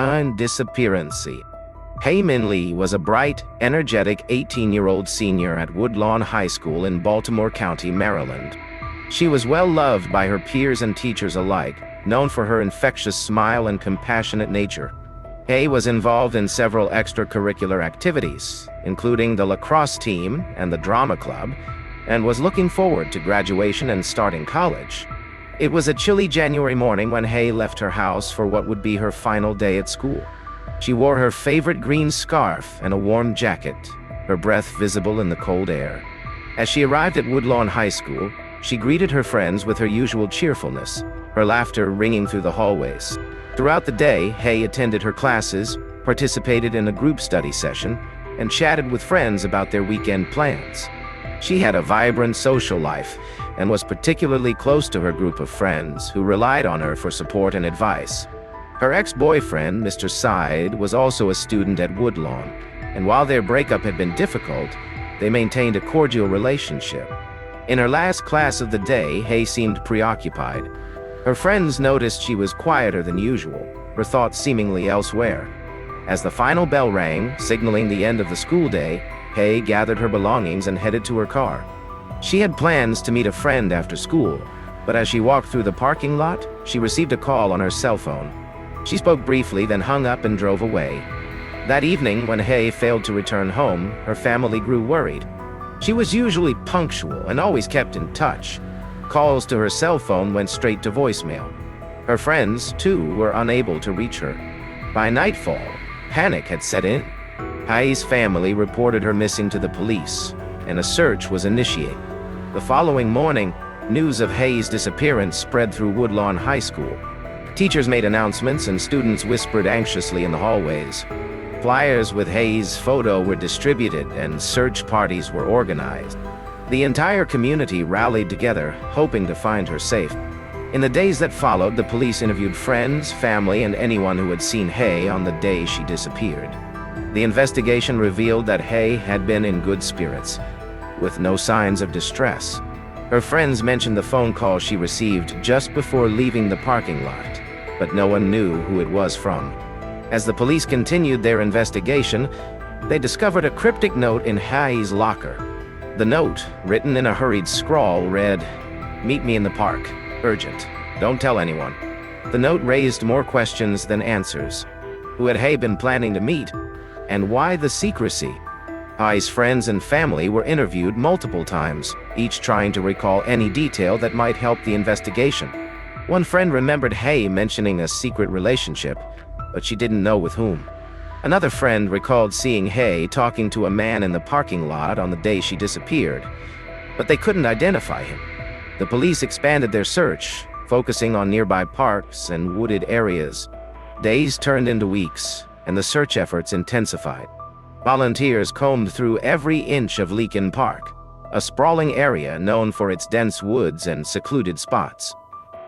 Disappearance. Hae Min Lee was a bright, energetic 18-year-old senior at Woodlawn High School in Baltimore County, Maryland. She was well loved by her peers and teachers alike, known for her infectious smile and compassionate nature. Hae was involved in several extracurricular activities, including the lacrosse team and the drama club, and was looking forward to graduation and starting college. It was a chilly January morning when Hae left her house for what would be her final day at school. She wore her favorite green scarf and a warm jacket, her breath visible in the cold air. As she arrived at Woodlawn High School, she greeted her friends with her usual cheerfulness, her laughter ringing through the hallways. Throughout the day, Hae attended her classes, participated in a group study session, and chatted with friends about their weekend plans. She had a vibrant social life and was particularly close to her group of friends who relied on her for support and advice. Her ex-boyfriend, Mr. Syed, was also a student at Woodlawn, and while their breakup had been difficult, they maintained a cordial relationship. In her last class of the day, Hae seemed preoccupied. Her friends noticed she was quieter than usual, her thoughts seemingly elsewhere. As the final bell rang, signaling the end of the school day, Hae gathered her belongings and headed to her car. She had plans to meet a friend after school, but as she walked through the parking lot, she received a call on her cell phone. She spoke briefly, then hung up and drove away. That evening, when Hae failed to return home, her family grew worried. She was usually punctual and always kept in touch. Calls to her cell phone went straight to voicemail. Her friends, too, were unable to reach her. By nightfall, panic had set in. Hae's family reported her missing to the police, and a search was initiated. The following morning, news of Hae's disappearance spread through Woodlawn High School. Teachers made announcements and students whispered anxiously in the hallways. Flyers with Hae's photo were distributed and search parties were organized. The entire community rallied together, hoping to find her safe. In the days that followed, the police interviewed friends, family, and anyone who had seen Hae on the day she disappeared. The investigation revealed that Hae had been in good spirits, with no signs of distress. Her friends mentioned the phone call she received just before leaving the parking lot, but no one knew who it was from. As the police continued their investigation, they discovered a cryptic note in Hae's locker. The note, written in a hurried scrawl, read, "Meet me in the park. Urgent. Don't tell anyone." The note raised more questions than answers. Who had Hae been planning to meet? And why the secrecy? Hae's friends and family were interviewed multiple times, each trying to recall any detail that might help the investigation. One friend remembered Hae mentioning a secret relationship, but she didn't know with whom. Another friend recalled seeing Hae talking to a man in the parking lot on the day she disappeared, but they couldn't identify him. The police expanded their search, focusing on nearby parks and wooded areas. Days turned into weeks, and the search efforts intensified. Volunteers combed through every inch of Leakin Park, a sprawling area known for its dense woods and secluded spots.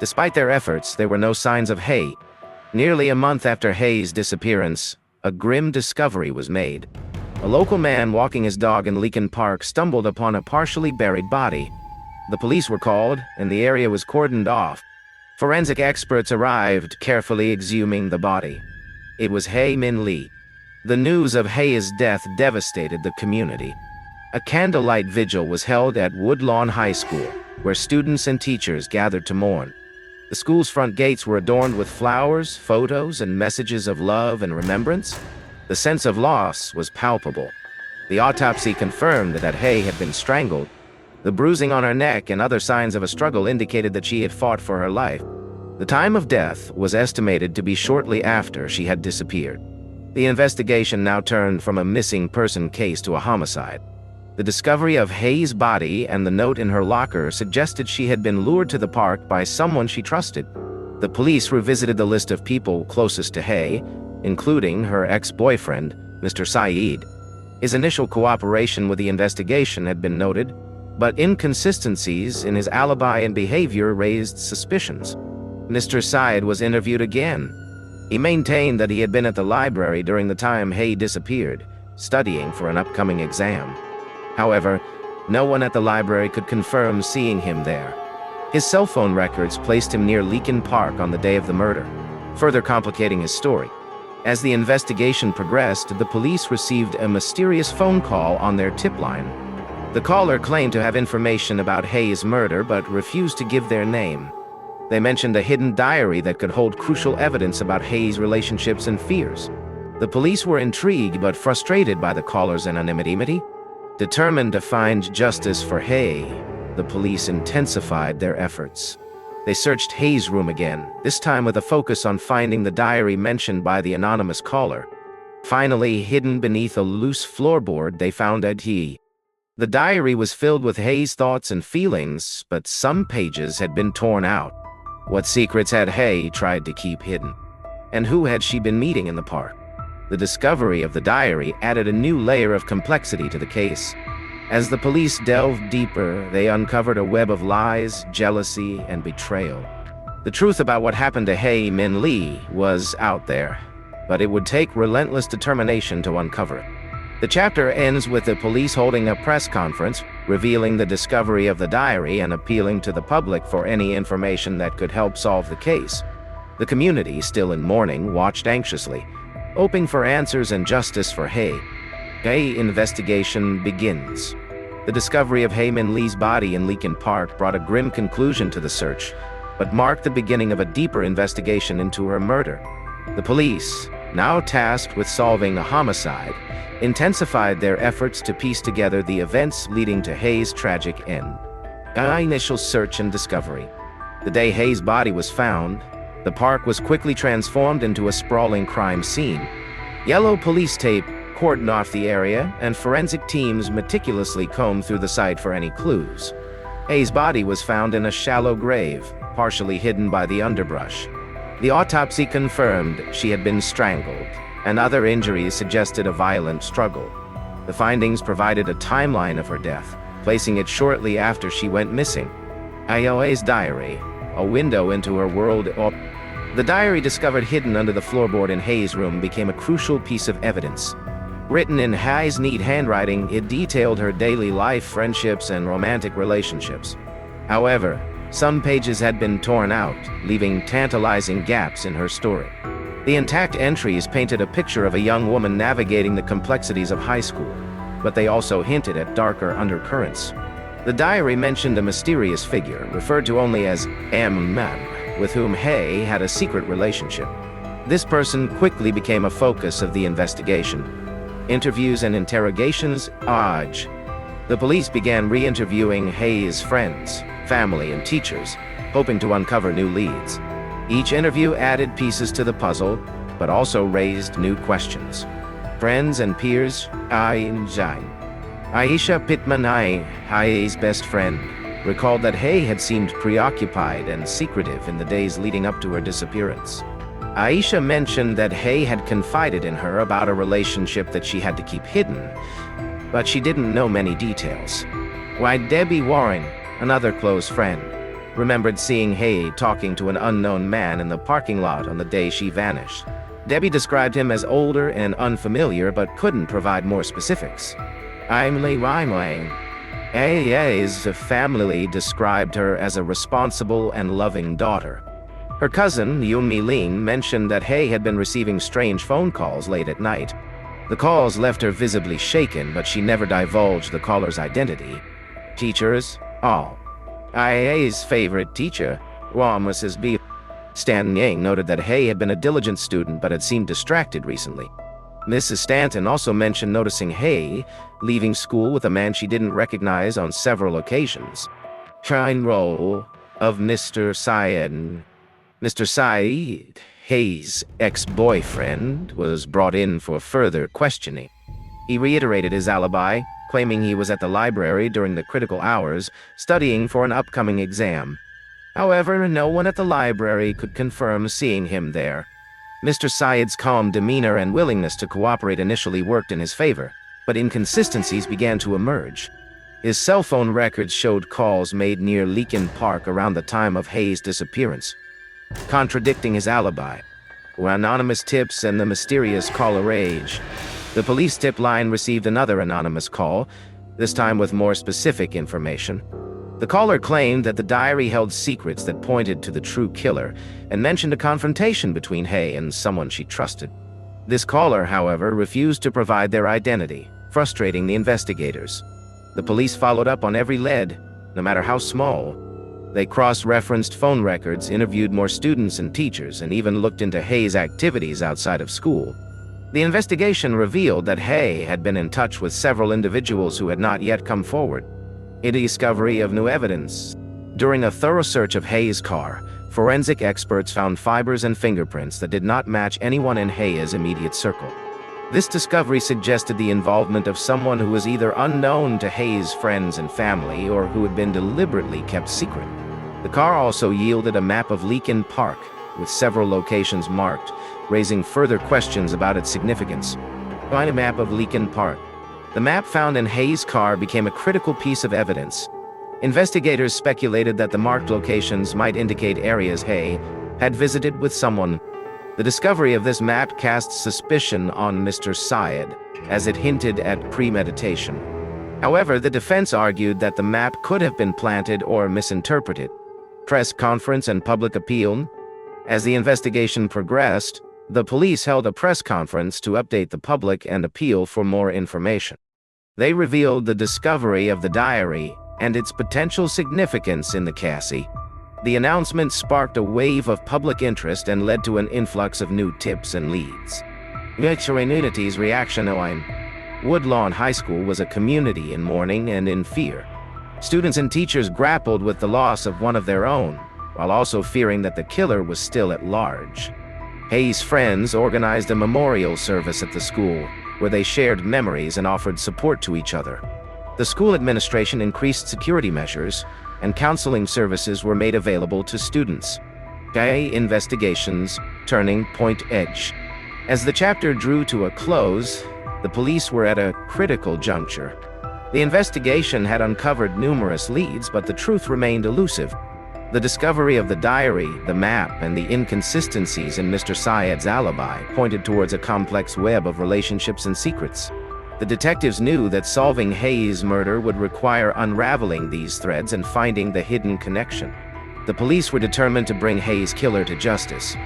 Despite their efforts, there were no signs of Hae. Nearly a month after Hae's disappearance, a grim discovery was made. A local man walking his dog in Leakin Park stumbled upon a partially buried body. The police were called, and the area was cordoned off. Forensic experts arrived, carefully exhuming the body. It was Hae Min Lee. The news of Hae's death devastated the community. A candlelight vigil was held at Woodlawn High School, where students and teachers gathered to mourn. The school's front gates were adorned with flowers, photos, and messages of love and remembrance. The sense of loss was palpable. The autopsy confirmed that Hae had been strangled. The bruising on her neck and other signs of a struggle indicated that she had fought for her life. The time of death was estimated to be shortly after she had disappeared. The investigation now turned from a missing person case to a homicide. The discovery of Hae's body and the note in her locker suggested she had been lured to the park by someone she trusted. The police revisited the list of people closest to Hae, including her ex-boyfriend, Mr. Syed. His initial cooperation with the investigation had been noted, but inconsistencies in his alibi and behavior raised suspicions. Mr. Syed was interviewed again. He maintained that he had been at the library during the time Hae disappeared, studying for an upcoming exam. However, no one at the library could confirm seeing him there. His cell phone records placed him near Leakin Park on the day of the murder, further complicating his story. As the investigation progressed, the police received a mysterious phone call on their tip line. The caller claimed to have information about Hae's murder but refused to give their name. They mentioned a hidden diary that could hold crucial evidence about Hae's relationships and fears. The police were intrigued but frustrated by the caller's anonymity. Determined to find justice for Hae, the police intensified their efforts. They searched Hae's room again, this time with a focus on finding the diary mentioned by the anonymous caller. Finally, hidden beneath a loose floorboard, they found Hae. The diary was filled with Hae's thoughts and feelings, but some pages had been torn out. What secrets had Hae tried to keep hidden? And who had she been meeting in the park? The discovery of the diary added a new layer of complexity to the case. As the police delved deeper, they uncovered a web of lies, jealousy, and betrayal. The truth about what happened to Hae Min Lee was out there, but it would take relentless determination to uncover it. The chapter ends with the police holding a press conference, revealing the discovery of the diary and appealing to the public for any information that could help solve the case. The community, still in mourning, watched anxiously, hoping for answers and justice for Hae. Hae investigation begins. The discovery of Hae Min Lee's body in Leakin Park brought a grim conclusion to the search, but marked the beginning of a deeper investigation into her murder. The police, now tasked with solving the homicide, intensified their efforts to piece together the events leading to Hae's tragic end. Initial search and discovery. The day Hae's body was found, the park was quickly transformed into a sprawling crime scene. Yellow police tape cordoned off the area, and forensic teams meticulously combed through the site for any clues. Hae's body was found in a shallow grave, partially hidden by the underbrush. The autopsy confirmed she had been strangled, and other injuries suggested a violent struggle. The findings provided a timeline of her death, placing it shortly after she went missing. Hae's diary, a window into her world. The diary discovered hidden under the floorboard in Hae's room became a crucial piece of evidence. Written in Hae's neat handwriting, it detailed her daily life, friendships, and romantic relationships. However, some pages had been torn out, leaving tantalizing gaps in her story. The intact entries painted a picture of a young woman navigating the complexities of high school, but they also hinted at darker undercurrents. The diary mentioned a mysterious figure, referred to only as M, with whom Hae had a secret relationship. This person quickly became a focus of the investigation. Interviews and interrogations. The police began re-interviewing Hae's friends, family, and teachers, hoping to uncover new leads. Each interview added pieces to the puzzle, but also raised new questions. Friends and peers. Aisha Pittman, Hae's best friend, recalled that Hae had seemed preoccupied and secretive in the days leading up to her disappearance. Aisha mentioned that Hae had confided in her about a relationship that she had to keep hidden, but she didn't know many details. Why Debbie Warren, another close friend, remembered seeing Hae talking to an unknown man in the parking lot on the day she vanished. Debbie described him as older and unfamiliar but couldn't provide more specifics. Hae's family described her as a responsible and loving daughter. Her cousin, Unveiling Lee, mentioned that Hae had been receiving strange phone calls late at night. The calls left her visibly shaken, but she never divulged the caller's identity. Teachers. Hae's favorite teacher, Mrs. B. Stanton Yang, noted that Hae had been a diligent student but had seemed distracted recently. Mrs. Stanton also mentioned noticing Hae leaving school with a man she didn't recognize on several occasions. Role of Mr. Syed. Mr. Syed, Hae's ex-boyfriend, was brought in for further questioning. He reiterated his alibi, claiming he was at the library during the critical hours, studying for an upcoming exam. However, no one at the library could confirm seeing him there. Mr. Syed's calm demeanor and willingness to cooperate initially worked in his favor, but inconsistencies began to emerge. His cell phone records showed calls made near Leakin Park around the time of Hae's disappearance, contradicting his alibi. Anonymous tips and the mysterious caller age. The police tip line received another anonymous call, this time with more specific information. The caller claimed that the diary held secrets that pointed to the true killer and mentioned a confrontation between Hae and someone she trusted. This caller, however, refused to provide their identity, frustrating the investigators. The police followed up on every lead, no matter how small. They cross-referenced phone records, interviewed more students and teachers, and even looked into Hae's activities outside of school. The investigation revealed that Hae had been in touch with several individuals who had not yet come forward. A discovery of new evidence. During a thorough search of Hae's car, forensic experts found fibers and fingerprints that did not match anyone in Hae's immediate circle. This discovery suggested the involvement of someone who was either unknown to Hae's friends and family or who had been deliberately kept secret. The car also yielded a map of Leakin Park, with several locations marked, raising further questions about its significance. Find a map of Leakin Park. The map found in Hae's car became a critical piece of evidence. Investigators speculated that the marked locations might indicate areas Hae had visited with someone. The discovery of this map cast suspicion on Mr. Syed, as it hinted at premeditation. However, the defense argued that the map could have been planted or misinterpreted. Press conference and public appeal. As the investigation progressed, the police held a press conference to update the public and appeal for more information. They revealed the discovery of the diary and its potential significance in the case. The announcement sparked a wave of public interest and led to an influx of new tips and leads. Community's reaction on Woodlawn High School was a community in mourning and in fear. Students and teachers grappled with the loss of one of their own, while also fearing that the killer was still at large. Hae's friends organized a memorial service at the school, where they shared memories and offered support to each other. The school administration increased security measures, and counseling services were made available to students. Hae investigations, turning point edge. As the chapter drew to a close, the police were at a critical juncture. The investigation had uncovered numerous leads, but the truth remained elusive. The discovery of the diary, the map, and the inconsistencies in Mr. Syed's alibi pointed towards a complex web of relationships and secrets. The detectives knew that solving Hae's murder would require unraveling these threads and finding the hidden connection. The police were determined to bring Hae's killer to justice.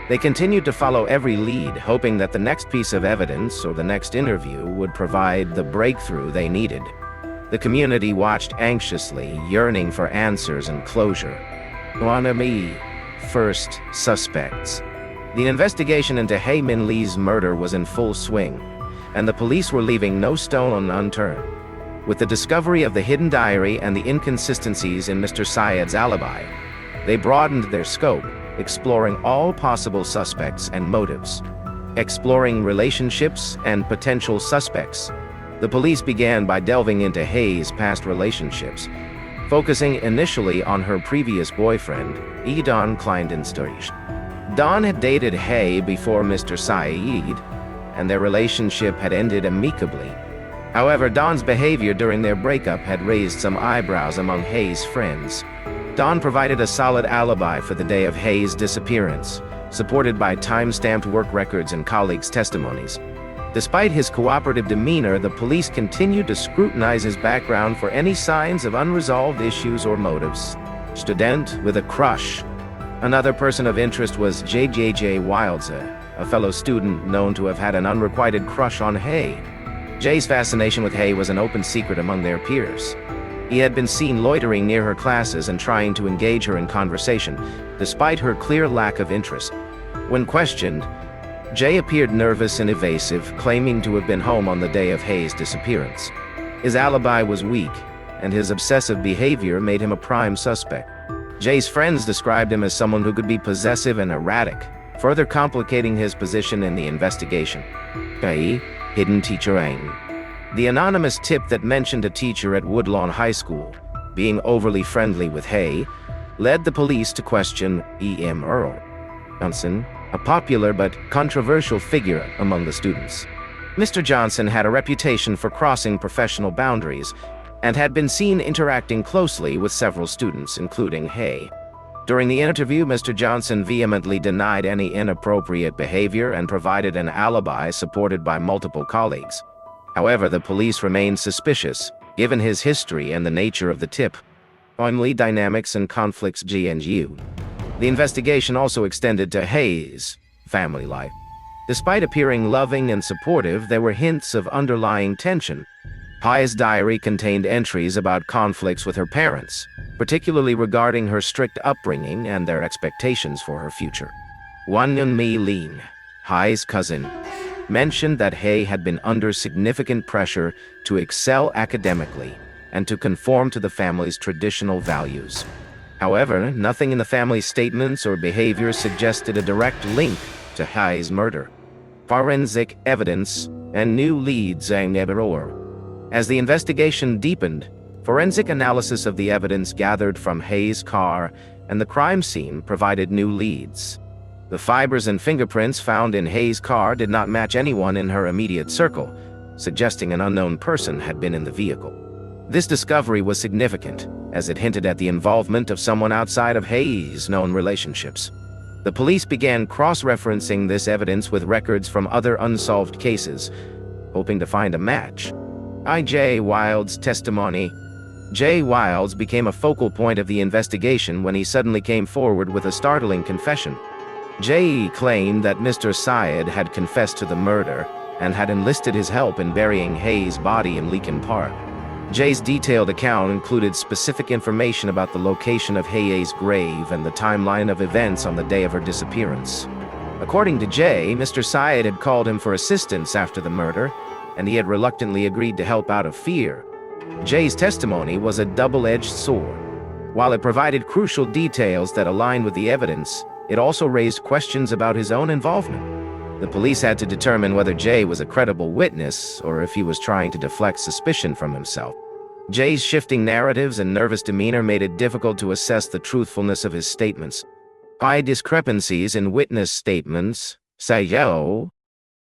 They continued to follow every lead, hoping that the next piece of evidence or the next interview would provide the breakthrough they needed. The community watched anxiously, yearning for answers and closure. First suspects. The investigation into Hae Min Lee's murder was in full swing, and the police were leaving no stone unturned. With the discovery of the hidden diary and the inconsistencies in Mr. Syed's alibi, they broadened their scope, exploring all possible suspects and motives. Exploring relationships and potential suspects. The police began by delving into Hae's past relationships, focusing initially on her previous boyfriend, Adnan Syed. Don had dated Hae before Mr. Syed, and their relationship had ended amicably. However, Don's behavior during their breakup had raised some eyebrows among Hae's friends. Don provided a solid alibi for the day of Hae's disappearance, supported by time-stamped work records and colleagues' testimonies. Despite his cooperative demeanor, the police continued to scrutinize his background for any signs of unresolved issues or motives. Student with a crush. Another person of interest was J.J. Wildser, a fellow student known to have had an unrequited crush on Hae. Jay's fascination with Hae was an open secret among their peers. He had been seen loitering near her classes and trying to engage her in conversation, despite her clear lack of interest. When questioned, Jay appeared nervous and evasive, claiming to have been home on the day of Hae's disappearance. His alibi was weak, and his obsessive behavior made him a prime suspect. Jay's friends described him as someone who could be possessive and erratic, further complicating his position in the investigation. Hidden teacher aim. The anonymous tip that mentioned a teacher at Woodlawn High School being overly friendly with Hae led the police to question E.M. Earl Johnson, a popular but controversial figure among the students. Mr. Johnson had a reputation for crossing professional boundaries and had been seen interacting closely with several students, including Hae. During the interview, Mr. Johnson vehemently denied any inappropriate behavior and provided an alibi supported by multiple colleagues. However, the police remained suspicious, given his history and the nature of the tip. Family dynamics and conflicts GNU. The investigation also extended to Hae's family life. Despite appearing loving and supportive, there were hints of underlying tension. Hae's diary contained entries about conflicts with her parents, particularly regarding her strict upbringing and their expectations for her future. Unveiling Lee, Hae's cousin, mentioned that Hae had been under significant pressure to excel academically and to conform to the family's traditional values. However, nothing in the family's statements or behavior suggested a direct link to Hae's murder. Forensic evidence and new leads emerged. As the investigation deepened, forensic analysis of the evidence gathered from Hae's car and the crime scene provided new leads. The fibers and fingerprints found in Hae's car did not match anyone in her immediate circle, suggesting an unknown person had been in the vehicle. This discovery was significant, as it hinted at the involvement of someone outside of Hae's known relationships. The police began cross-referencing this evidence with records from other unsolved cases, hoping to find a match. I.J. Wilde's testimony. J. Wildes became a focal point of the investigation when he suddenly came forward with a startling confession. J. claimed that Mr. Syed had confessed to the murder and had enlisted his help in burying Hae's body in Leakin Park. Jay's detailed account included specific information about the location of Hae's grave and the timeline of events on the day of her disappearance. According to Jay, Mr. Syed had called him for assistance after the murder, and he had reluctantly agreed to help out of fear. Jay's testimony was a double-edged sword. While it provided crucial details that aligned with the evidence, it also raised questions about his own involvement. The police had to determine whether Jay was a credible witness or if he was trying to deflect suspicion from himself. Jay's shifting narratives and nervous demeanor made it difficult to assess the truthfulness of his statements. By discrepancies in witness statements,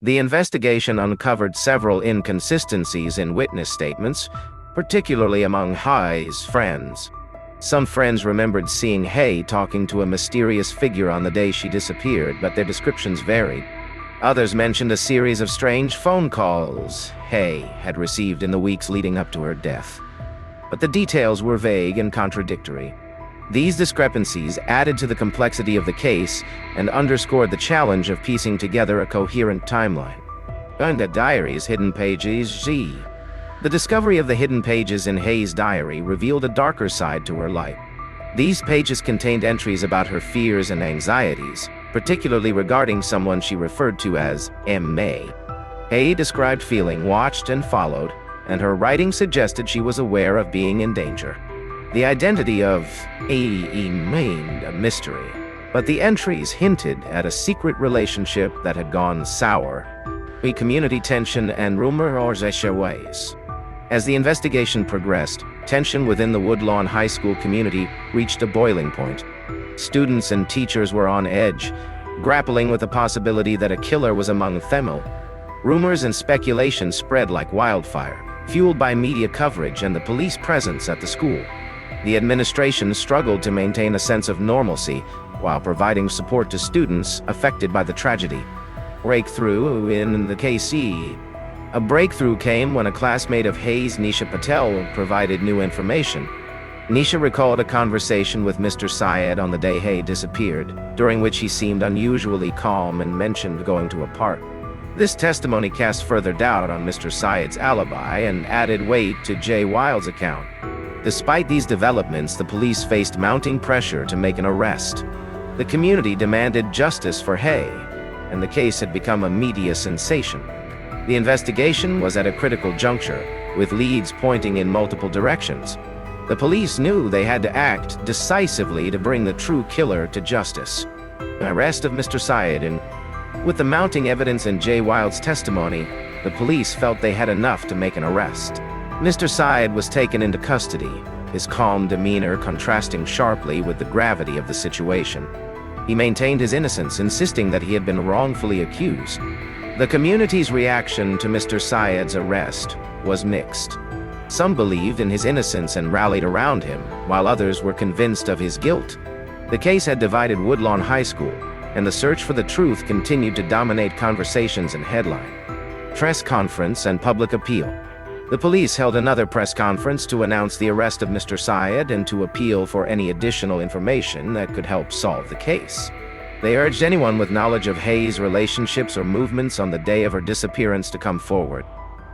the investigation uncovered several inconsistencies in witness statements, particularly among Hae's friends. Some friends remembered seeing Hae talking to a mysterious figure on the day she disappeared, but their descriptions varied. Others mentioned a series of strange phone calls Hae had received in the weeks leading up to her death. But the details were vague and contradictory. These discrepancies added to the complexity of the case and underscored the challenge of piecing together a coherent timeline. On the diary's hidden pages, the discovery of the hidden pages in Hae's diary revealed a darker side to her life. These pages contained entries about her fears and anxieties, particularly regarding someone she referred to as M.A. Hae described feeling watched and followed, and her writing suggested she was aware of being in danger. The identity of A remained a mystery, but the entries hinted at a secret relationship that had gone sour. Community tension and rumor ways. As the investigation progressed, tension within the Woodlawn High School community reached a boiling point. Students and teachers were on edge, grappling with the possibility that a killer was among them. Rumors and speculation spread like wildfire, fueled by media coverage and the police presence at the school. The administration struggled to maintain a sense of normalcy while providing support to students affected by the tragedy. Breakthrough in the KC. A breakthrough came when a classmate of Hae's, Nisha Patel, provided new information. Nisha recalled a conversation with Mr. Syed on the day Hae disappeared, during which he seemed unusually calm and mentioned going to a park. This testimony cast further doubt on Mr. Syed's alibi and added weight to Jay Wilde's account. Despite these developments, the police faced mounting pressure to make an arrest. The community demanded justice for Hae, and the case had become a media sensation. The investigation was at a critical juncture, with leads pointing in multiple directions. The police knew they had to act decisively to bring the true killer to justice. The arrest of Mr. Syed with the mounting evidence in Jay Wilde's testimony, the police felt they had enough to make an arrest. Mr. Syed was taken into custody, his calm demeanor contrasting sharply with the gravity of the situation. He maintained his innocence, insisting that he had been wrongfully accused. The community's reaction to Mr. Syed's arrest was mixed. Some believed in his innocence and rallied around him, while others were convinced of his guilt. The case had divided Woodlawn High School, and the search for the truth continued to dominate conversations and headline. Press conference and public appeal. The police held another press conference to announce the arrest of Mr. Syed and to appeal for any additional information that could help solve the case. They urged anyone with knowledge of Hae's relationships or movements on the day of her disappearance to come forward.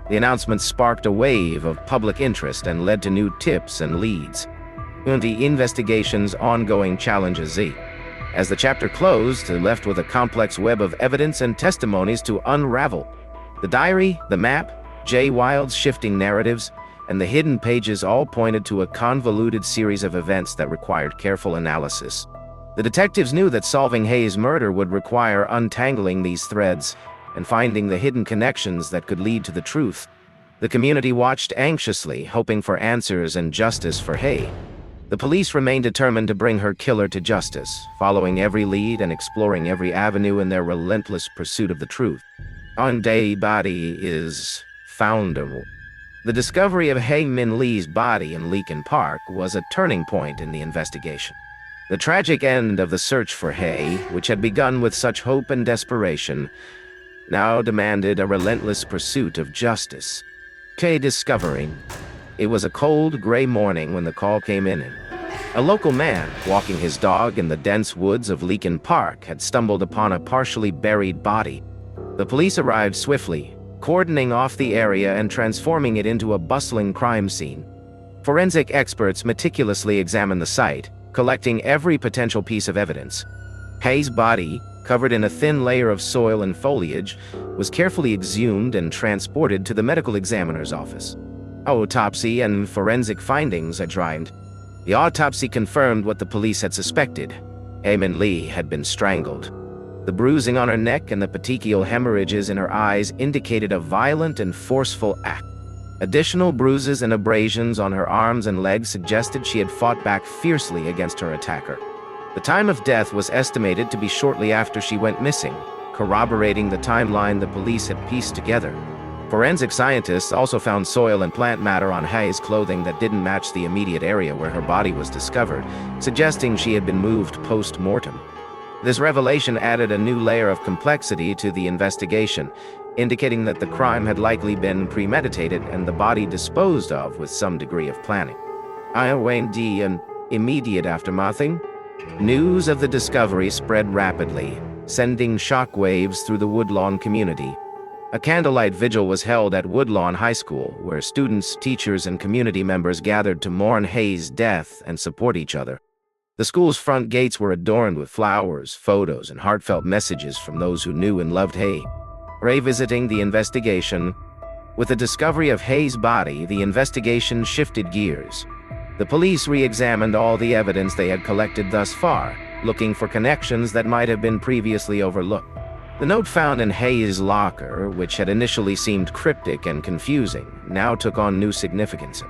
The announcement sparked a wave of public interest and led to new tips and leads. The investigation's ongoing challenges Z. As the chapter closed, they left with a complex web of evidence and testimonies to unravel. The diary, the map, Jay Wilde's shifting narratives, and the hidden pages all pointed to a convoluted series of events that required careful analysis. The detectives knew that solving Hae's murder would require untangling these threads and finding the hidden connections that could lead to the truth. The community watched anxiously, hoping for answers and justice for Hae. The police remained determined to bring her killer to justice, following every lead and exploring every avenue in their relentless pursuit of the truth. On day body is found. The discovery of Hae Min Lee's body in Leakin Park was a turning point in the investigation. The tragic end of the search for Hae, which had begun with such hope and desperation, now demanded a relentless pursuit of justice. Hae discovering. It was a cold, gray morning when the call came in. A local man, walking his dog in the dense woods of Leakin Park, had stumbled upon a partially buried body. The police arrived swiftly, cordoning off the area and transforming it into a bustling crime scene. Forensic experts meticulously examined the site, collecting every potential piece of evidence. Hae's body, covered in a thin layer of soil and foliage, was carefully exhumed and transported to the medical examiner's office. Autopsy and forensic findings arrived. The autopsy confirmed what the police had suspected. Hae Min Lee had been strangled. The bruising on her neck and the petechial hemorrhages in her eyes indicated a violent and forceful act. Additional bruises and abrasions on her arms and legs suggested she had fought back fiercely against her attacker. The time of death was estimated to be shortly after she went missing, corroborating the timeline the police had pieced together. Forensic scientists also found soil and plant matter on Hae's clothing that didn't match the immediate area where her body was discovered, suggesting she had been moved post-mortem. This revelation added a new layer of complexity to the investigation, indicating that the crime had likely been premeditated and the body disposed of with some degree of planning. An immediate aftermathing. News of the discovery spread rapidly, sending shockwaves through the Woodlawn community. A candlelight vigil was held at Woodlawn High School, where students, teachers, and community members gathered to mourn Hae's death and support each other. The school's front gates were adorned with flowers, photos, and heartfelt messages from those who knew and loved Hae. Revisiting the investigation. With the discovery of Hae's body, the investigation shifted gears. The police re-examined all the evidence they had collected thus far, looking for connections that might have been previously overlooked. The note found in Hae's locker, which had initially seemed cryptic and confusing, now took on new significance.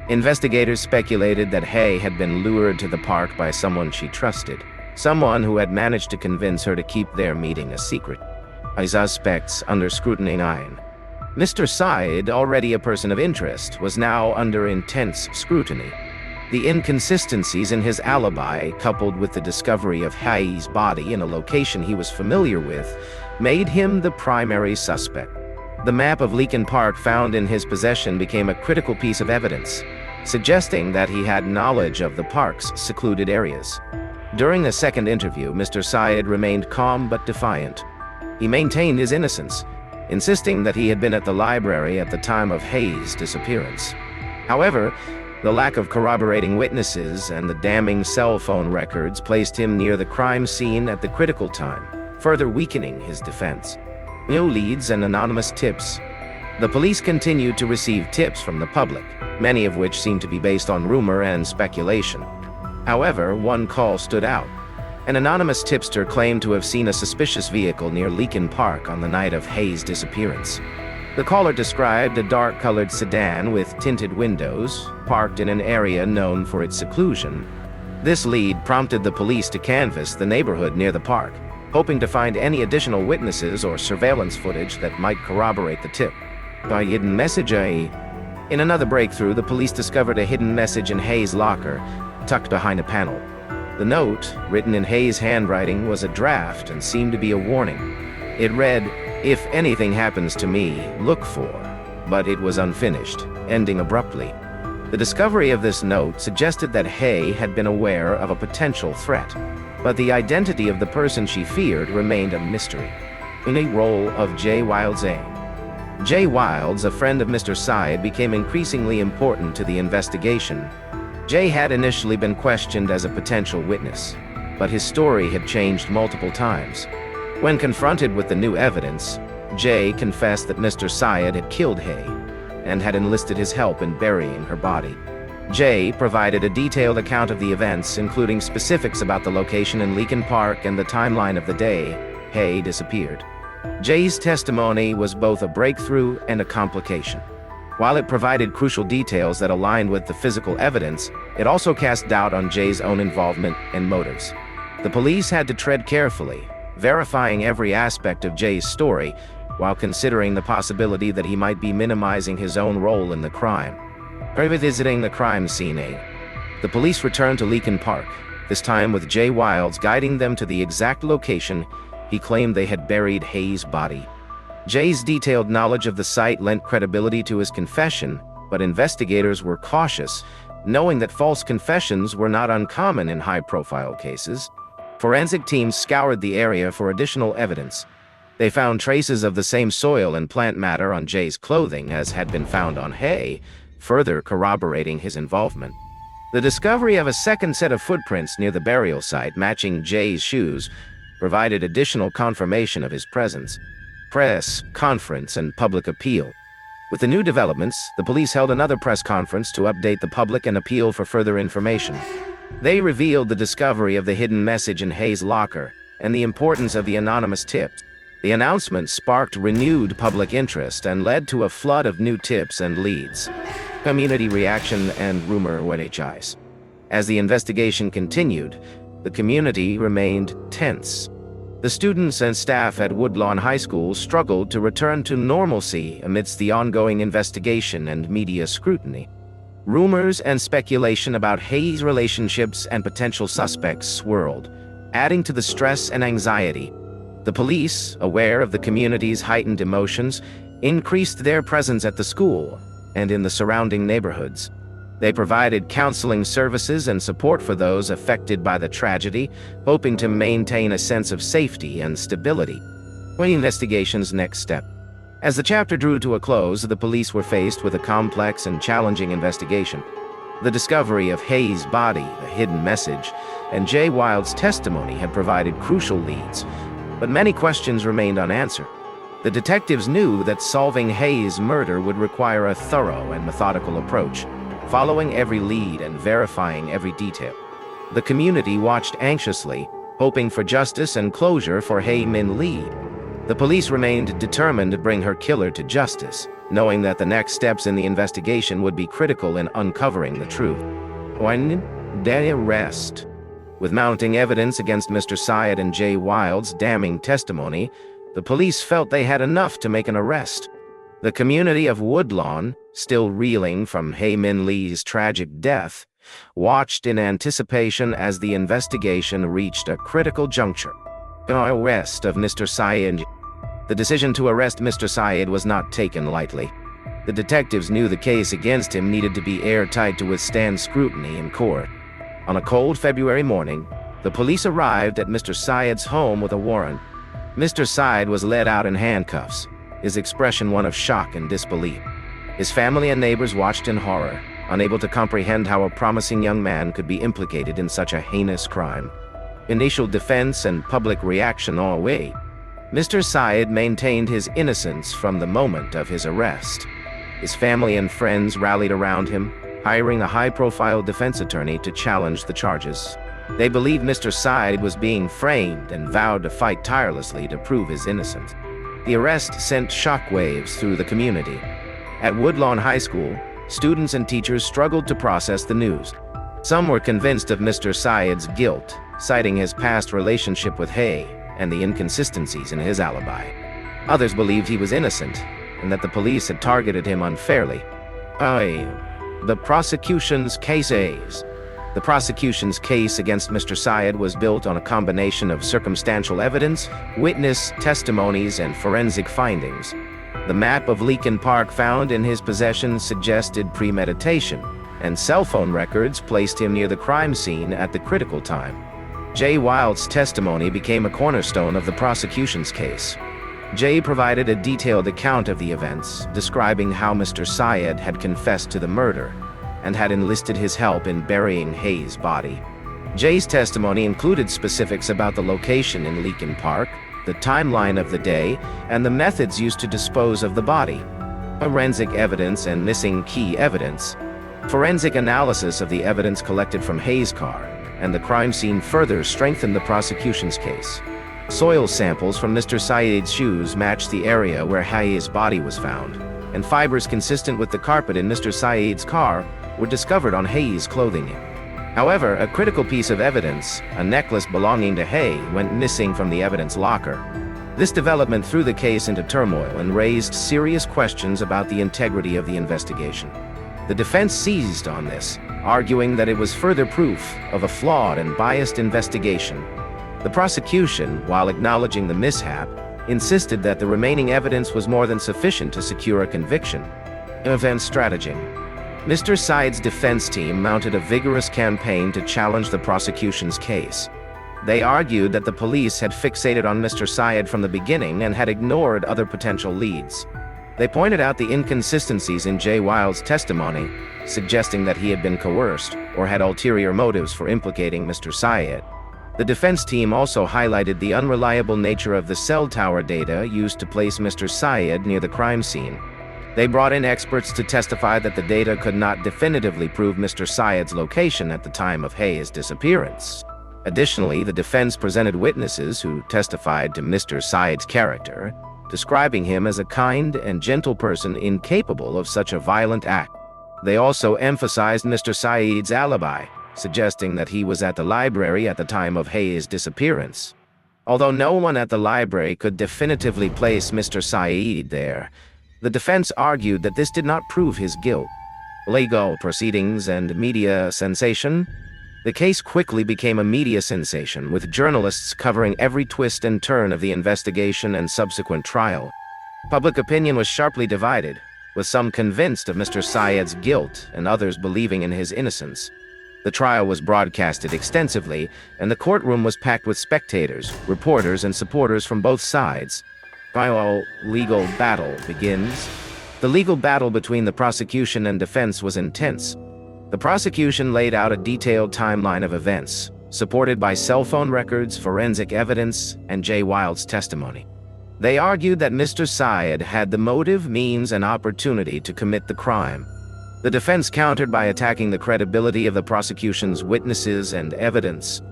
Investigators speculated that Hae had been lured to the park by someone she trusted, someone who had managed to convince her to keep their meeting a secret. Suspects under scrutiny. Mr. Syed, already a person of interest, was now under intense scrutiny. The inconsistencies in his alibi, coupled with the discovery of Hae's body in a location he was familiar with, made him the primary suspect. The map of Leakin Park found in his possession became a critical piece of evidence, suggesting that he had knowledge of the park's secluded areas. During the second interview, Mr. Syed remained calm but defiant. He maintained his innocence, insisting that he had been at the library at the time of Hae's disappearance. However, the lack of corroborating witnesses and the damning cell phone records placed him near the crime scene at the critical time, further weakening his defense. New leads and anonymous tips. The police continued to receive tips from the public, many of which seemed to be based on rumor and speculation. However, one call stood out. An anonymous tipster claimed to have seen a suspicious vehicle near Leakin Park on the night of Hae's disappearance. The caller described a dark-colored sedan with tinted windows, parked in an area known for its seclusion. This lead prompted the police to canvass the neighborhood near the park, hoping to find any additional witnesses or surveillance footage that might corroborate the tip. By hidden message. In another breakthrough, the police discovered a hidden message in Hae's locker, tucked behind a panel. The note, written in Hae's handwriting, was a draft and seemed to be a warning. It read, "If anything happens to me, look for," but it was unfinished, ending abruptly. The discovery of this note suggested that Hae had been aware of a potential threat, but the identity of the person she feared remained a mystery. In the role of Jay Wilds. Jay Wilds, a friend of Mr. Syed, became increasingly important to the investigation. Jay had initially been questioned as a potential witness, but his story had changed multiple times. When confronted with the new evidence, Jay confessed that Mr. Syed had killed Hae and had enlisted his help in burying her body. Jay provided a detailed account of the events, including specifics about the location in Leakin Park and the timeline of the day Hae disappeared. Jay's testimony was both a breakthrough and a complication. While it provided crucial details that aligned with the physical evidence, it also cast doubt on Jay's own involvement and motives. The police had to tread carefully, verifying every aspect of Jay's story, while considering the possibility that he might be minimizing his own role in the crime. Revisiting the crime scene, the police returned to Leakin Park, this time with Jay Wilds guiding them to the exact location he claimed they had buried Hae's body. Jay's detailed knowledge of the site lent credibility to his confession, but investigators were cautious, knowing that false confessions were not uncommon in high-profile cases. Forensic teams scoured the area for additional evidence. They found traces of the same soil and plant matter on Jay's clothing as had been found on Hae, further corroborating his involvement. The discovery of a second set of footprints near the burial site matching Jay's shoes provided additional confirmation of his presence. Press conference and public appeal. With the new developments, the police held another press conference to update the public and appeal for further information. They revealed the discovery of the hidden message in Hae's locker and the importance of the anonymous tips. The announcement sparked renewed public interest and led to a flood of new tips and leads. Community reaction and rumor went high. As the investigation continued, the community remained tense. The students and staff at Woodlawn High School struggled to return to normalcy amidst the ongoing investigation and media scrutiny. Rumors and speculation about Hae's relationships and potential suspects swirled, adding to the stress and anxiety. The police, aware of the community's heightened emotions, increased their presence at the school and in the surrounding neighborhoods. They provided counseling services and support for those affected by the tragedy, hoping to maintain a sense of safety and stability. The investigation's next step. As the chapter drew to a close, the police were faced with a complex and challenging investigation. The discovery of Hae's body, a hidden message, and Jay Wilds' testimony had provided crucial leads, but many questions remained unanswered. The detectives knew that solving Hae's murder would require a thorough and methodical approach, following every lead and verifying every detail. The community watched anxiously, hoping for justice and closure for Hae Min Lee. The police remained determined to bring her killer to justice, knowing that the next steps in the investigation would be critical in uncovering the truth. When they arrest. With mounting evidence against Mr. Syed and Jay Wilds' damning testimony, the police felt they had enough to make an arrest. The community of Woodlawn, still reeling from Hae Min Lee's tragic death, watched in anticipation as the investigation reached a critical juncture. The arrest of Mr. Syed. The decision to arrest Mr. Syed was not taken lightly. The detectives knew the case against him needed to be airtight to withstand scrutiny in court. On a cold February morning, the police arrived at Mr. Syed's home with a warrant. Mr. Syed was led out in handcuffs, his expression one of shock and disbelief. His family and neighbors watched in horror, unable to comprehend how a promising young man could be implicated in such a heinous crime. Initial defense and public reaction all way. Mr. Syed maintained his innocence from the moment of his arrest. His family and friends rallied around him, hiring a high-profile defense attorney to challenge the charges. They believed Mr. Syed was being framed and vowed to fight tirelessly to prove his innocence. The arrest sent shockwaves through the community. At Woodlawn High School, students and teachers struggled to process the news. Some were convinced of Mr. Syed's guilt, citing his past relationship with Hae and the inconsistencies in his alibi. Others believed he was innocent and that the police had targeted him unfairly. The prosecution's case. The prosecution's case against Mr. Syed was built on a combination of circumstantial evidence, witness testimonies, and forensic findings. The map of Leakin Park found in his possession suggested premeditation, and cell phone records placed him near the crime scene at the critical time. Jay Wilde's testimony became a cornerstone of the prosecution's case. Jay provided a detailed account of the events, describing how Mr. Syed had confessed to the murder and had enlisted his help in burying Hae's body. Jay's testimony included specifics about the location in Leakin Park, the timeline of the day, and the methods used to dispose of the body. Forensic evidence and missing key evidence. Forensic analysis of the evidence collected from Hae's car and the crime scene further strengthened the prosecution's case. Soil samples from Mr. Syed's shoes matched the area where Hae's body was found, and fibers consistent with the carpet in Mr. Syed's car were discovered on Hae's clothing. However, a critical piece of evidence, a necklace belonging to Hae, went missing from the evidence locker. This development threw the case into turmoil and raised serious questions about the integrity of the investigation. The defense seized on this, arguing that it was further proof of a flawed and biased investigation. The prosecution, while acknowledging the mishap, insisted that the remaining evidence was more than sufficient to secure a conviction. Event strategy. Mr. Syed's defense team mounted a vigorous campaign to challenge the prosecution's case. They argued that the police had fixated on Mr. Syed from the beginning and had ignored other potential leads. They pointed out the inconsistencies in Jay Wilde's testimony, suggesting that he had been coerced or had ulterior motives for implicating Mr. Syed. The defense team also highlighted the unreliable nature of the cell tower data used to place Mr. Syed near the crime scene. They brought in experts to testify that the data could not definitively prove Mr. Syed's location at the time of Hae's disappearance. Additionally, the defense presented witnesses who testified to Mr. Syed's character, describing him as a kind and gentle person incapable of such a violent act. They also emphasized Mr. Syed's alibi, suggesting that he was at the library at the time of Hae's disappearance. Although no one at the library could definitively place Mr. Syed there, the defense argued that this did not prove his guilt. Legal proceedings and media sensation. The case quickly became a media sensation, with journalists covering every twist and turn of the investigation and subsequent trial. Public opinion was sharply divided, with some convinced of Mr. Syed's guilt and others believing in his innocence. The trial was broadcasted extensively, and the courtroom was packed with spectators, reporters, and supporters from both sides. Final legal battle begins. The legal battle between the prosecution and defense was intense. The prosecution laid out a detailed timeline of events, supported by cell phone records, forensic evidence, and Jay Wilde's testimony. They argued that Mr. Syed had the motive, means, and opportunity to commit the crime. The defense countered by attacking the credibility of the prosecution's witnesses and evidence.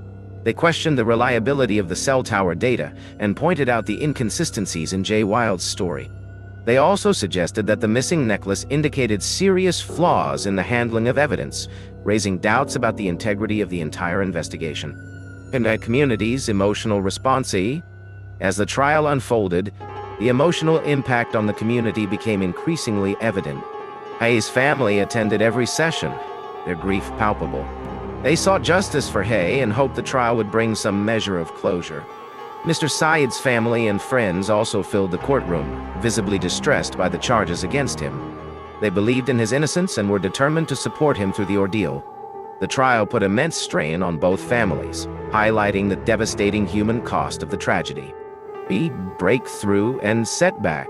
They questioned the reliability of the cell tower data and pointed out the inconsistencies in Jay Wilde's story. They also suggested that the missing necklace indicated serious flaws in the handling of evidence, raising doubts about the integrity of the entire investigation. And the community's emotional response. As the trial unfolded, the emotional impact on the community became increasingly evident. Hae's family attended every session, their grief palpable. They sought justice for Hae and hoped the trial would bring some measure of closure. Mr. Syed's family and friends also filled the courtroom, visibly distressed by the charges against him. They believed in his innocence and were determined to support him through the ordeal. The trial put immense strain on both families, highlighting the devastating human cost of the tragedy. Breakthrough and setback.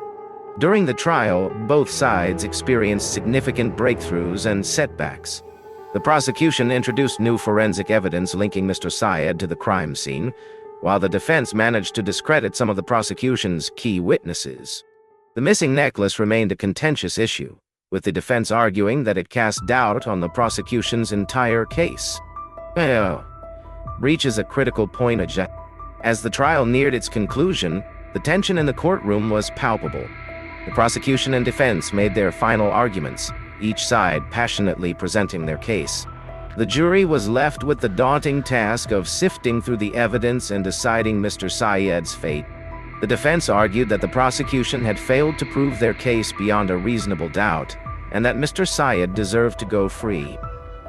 During the trial, both sides experienced significant breakthroughs and setbacks. The prosecution introduced new forensic evidence linking Mr. Syed to the crime scene, while the defense managed to discredit some of the prosecution's key witnesses. The missing necklace remained a contentious issue, with the defense arguing that it cast doubt on the prosecution's entire case. Reaches a critical point. As the trial neared its conclusion, the tension in the courtroom was palpable. The prosecution and defense made their final arguments, each side passionately presenting their case. The jury was left with the daunting task of sifting through the evidence and deciding Mr. Syed's fate. The defense argued that the prosecution had failed to prove their case beyond a reasonable doubt, and that Mr. Syed deserved to go free.